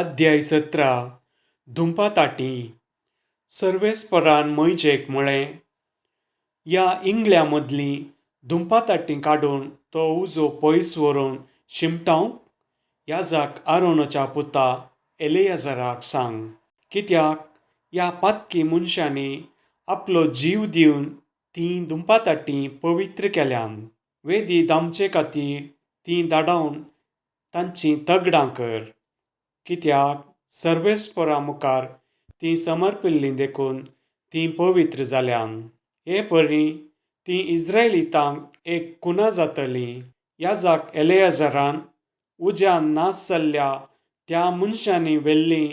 अध्याय 17 धुंपाताटी सर्वेस्परान मोइजेक म्हळें, ह्या इंगळ्यामदली धुंपाताटी काडून तो उजो पयस व्हरून शिमटावंक याजाक आरोनाच्या पुता एलेयाजाराक सांग. कित्याक ह्या पातकी मनशांनी आपलो जीव दिवन ती धुंपाताटी पवित्र केल्यान. वेदी दामचे खातीर ती धाडावन तांची तगडां कर. कित्याक सर्वेस्परा मुखार ती समर्पिल्ली देखून ती पवित्र जाल्यान. हे परी ती इस्रायेलीतांक एक खुना जातली. याजाक एलेयाजारान उज्यान नास जाल्ल्या त्या मनशांनी व्हेल्ली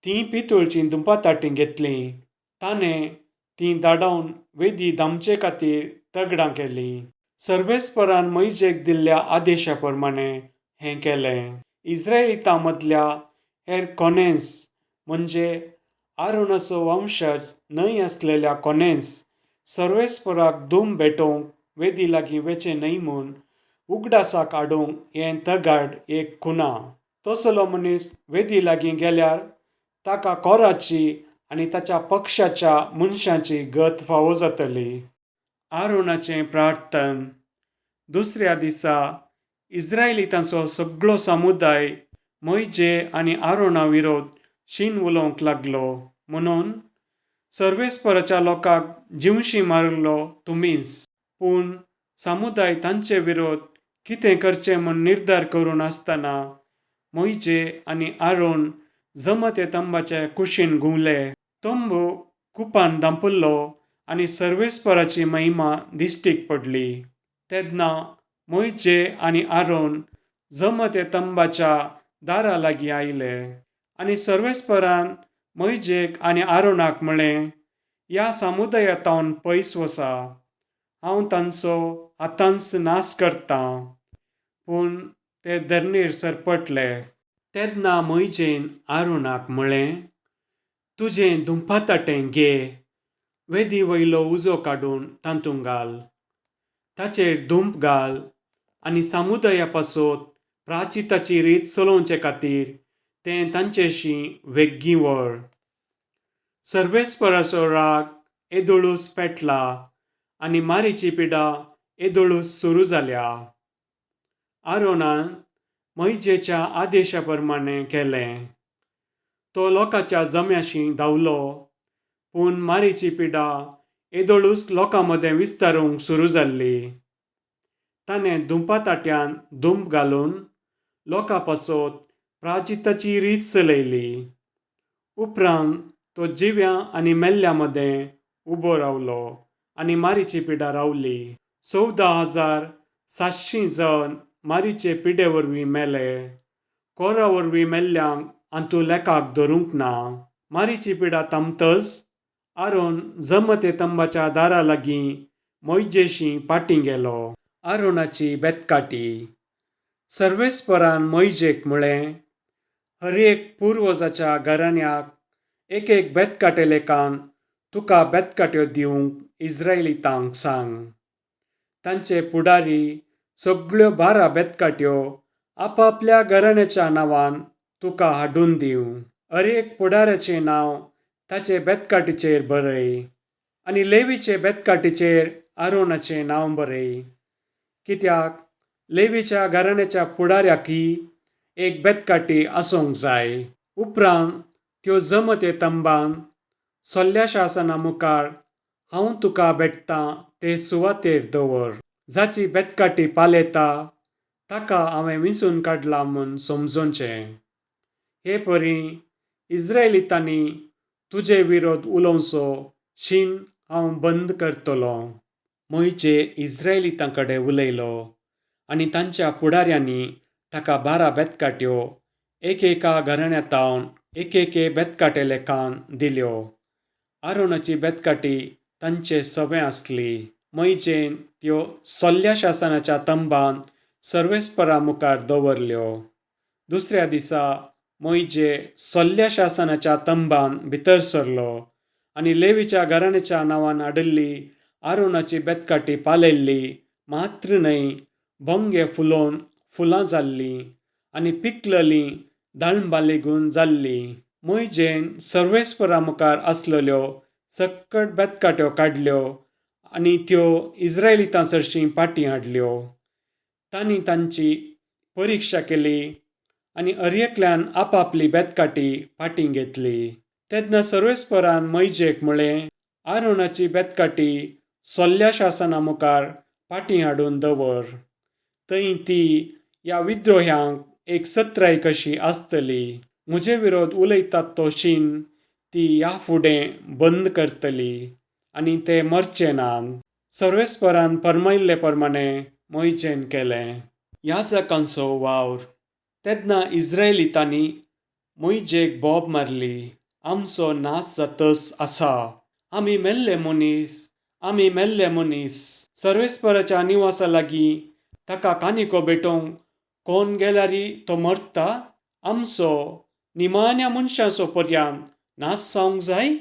ती पितूळची धुंपाताटी घेतली. ताणें ती धाडावन वेदी दामचे खातीर तगडां केलीं. सर्वेस्परान मोइजेक दिल्ल्या आदेशा प्रमाणें हें केलें. इस्रायेलीतां मदल्या हेर कोणेंच म्हणजे आरोनाचो वंशज न्हय आसलेल्या कोणेंच सर्वेस्पराक धूम भेटोवंक वेदी लागीं वचचें न्हय म्हूण उगडासाक हाडूंक हें तगाड एक खुना. तसलो मनीस वेदी लागीं गेल्यार ताका कोराची आनी ताच्या पक्षाच्या मनशांची गत फावो जातली. आरोनाचें प्रार्थन. दुसऱ्या दिसा इस्रायेलीतांचो सगळो समुदाय मोइजे आनी आरोना विरोध शीन उलोवंक लागलो. म्हणून सर्वेस्पराच्या लोकांक जिवशीं मारलो तुमीच. पूण समुदाय तांचे विरोध कितें करचें म्हूण निर्धार करून आसतना मोइजे आनी आरोन जमते तंबाचे कुशीन घुंवले. तंबू कुपान धांपलो आनी सर्वेस्पराची महिमा दिश्टीक पडली. तेन्ना मोइजे आनी आरोन जमते तंबाच्या दारा लागीं आयले. आनी सर्वेस्परान मोइजेक आनी आरोनाक म्हळें, ह्या समुदायातावन पयस वचा. हांव तांचो आतांच नास करतां. पूण ते धरणेर सरपटले. तेन्ना मोइजेन आरोनाक म्हळें, तुजें धुंपाताटें घे. वेदी वयलो उजो काडून तातूंत घाल. ताचेर धूंप घाल आनी समुदाया पासत प्राचिताची रीत चलोवचे खातीर तें तांचेशीं वेग्गीं वळ. सर्वेस्पराचो राग येदोळूच पेटला आनी मारीची पिडा येदोळूच सुरू जाल्या. आरोनान मोइजेच्या आदेशा प्रमाणें केलें. तो लोकांच्या जम्याशी धांवलो. पूण मारीची पिडा येदोळूच लोकां मदें विस्तारूंक सुरू जाल्ली. ताणें धुंपाताट्यांत धूंप घालून लोकां पासत प्राचिताची रीत चलयली. उपरांत तो जिव्यां आनी मेल्ल्यां मदें उबो रावलो आनी मारीची पिडा रावली. 14,700 जण मारीचे पिडे वरवीं मेले. कोरा वरवीं मेल्ल्यांक हातूं लेखाक धरूंक ना. मारीची पिडा थांबतच आरोन जमते तंबाच्या दारा लागीं मोइजेशीं फाटीं गेलो. आरोनाची बेतकाटी. सर्वेस्परान मोइजेक म्हळें, हर एक पुर्वजाच्या घराण्याक एक बेतकाटे लेखान तुका बेतकाट्यो दिवंक इस्रायेलीतांक सांग. तांचे फुडारी सगळ्यो 12 बेतकाट्यो आपापल्या घराण्याच्या नांवान तुका हाडून दिवं. हर एक फुडाऱ्याचें नांव ताचे बेतकाटीचेर बरय आनी लेवीचे बेतकाटीचेर आरोनाचें नांव बरय. कित्याक लेवीच्या घराण्याच्या फुडाऱ्याकय एक बेतकाटी आसूंक जाय. उपरांत त्यो जमते तंबान सोल्या शासना मुखार हांव तुका भेटतां ते सुवातेर दवर. जाची बेतकाटी पालयता ताका हांवें विंचून काडलां म्हूण समजोवचें. हे परी इस्रायेलीतांनी तुजे विरोध उलोवचो शीन हांव बंद करतलों. मोइजे इस्रायेलीतां कडेन उलयलो आनी तांच्या फुडाऱ्यांनी ताका 12 बेतकाट्यो एकेका घराण्यातावन एक बेतकाटे लेखान दिल्यो. आरोनाची बेतकाटी तांचे सवें आसली. मोइजेन त्यो सोल्या शासनाच्या तंबान सर्वेस्परा मुखार दवरल्यो. दुसऱ्या दिसा मोइजे सोल्या शासनाच्या तंबान भितर सरलो आनी लेवीच्या घराण्याच्या नांवान हाडिल्ली आरोनाची बेतकाटी पालयल्ली मात्र न्हय, भोंगे फुलोवन फुलां जाल्लीं आनी पिकललीं दाळंबा लेगून जाल्ली. मोयजेन सर्वेस्परा मुखार आसलेल्यो सक्कट बेतकाट्यो काडल्यो आनी त्यो इस्रायलितां सरशीं फाटीं हाडल्यो. तांणी तांची परिक्षा केली आनी अर्येकल्यान आपआपली बेतकाटी फाटीं घेतली. तेन्ना सर्वेस्परान मोयजेक म्हळें, आरोनाची बेतकाटी सोल्ल्या शासना मुखार फाटीं हाडून दवर. थंय ती ह्या विद्रोह्यांक एक सत्राय कशी आसतली. म्हजे विरोध उलयतात तो शीन ती ह्या फुडें बंद करतली आनी ते मरचे नात. सर्वेस्परान फर्मायिल्ले प्रमाणें मोयजेन केलें. याजकांचो वावर. तेन्ना इस्रायलितांनी मोयजेक बोब मारली. आमचो नाश जातस आसा. आमी मेल्ले मनीस, आमी मेल्ले मनीस. सर्वेस्पराच्या निवासा लागीं ताका कानिको भेटोवंक कोण गेल्यारी तो मरता. आमचो निमाण्या मनशांचो पर्यंत नाश जावंक जाय.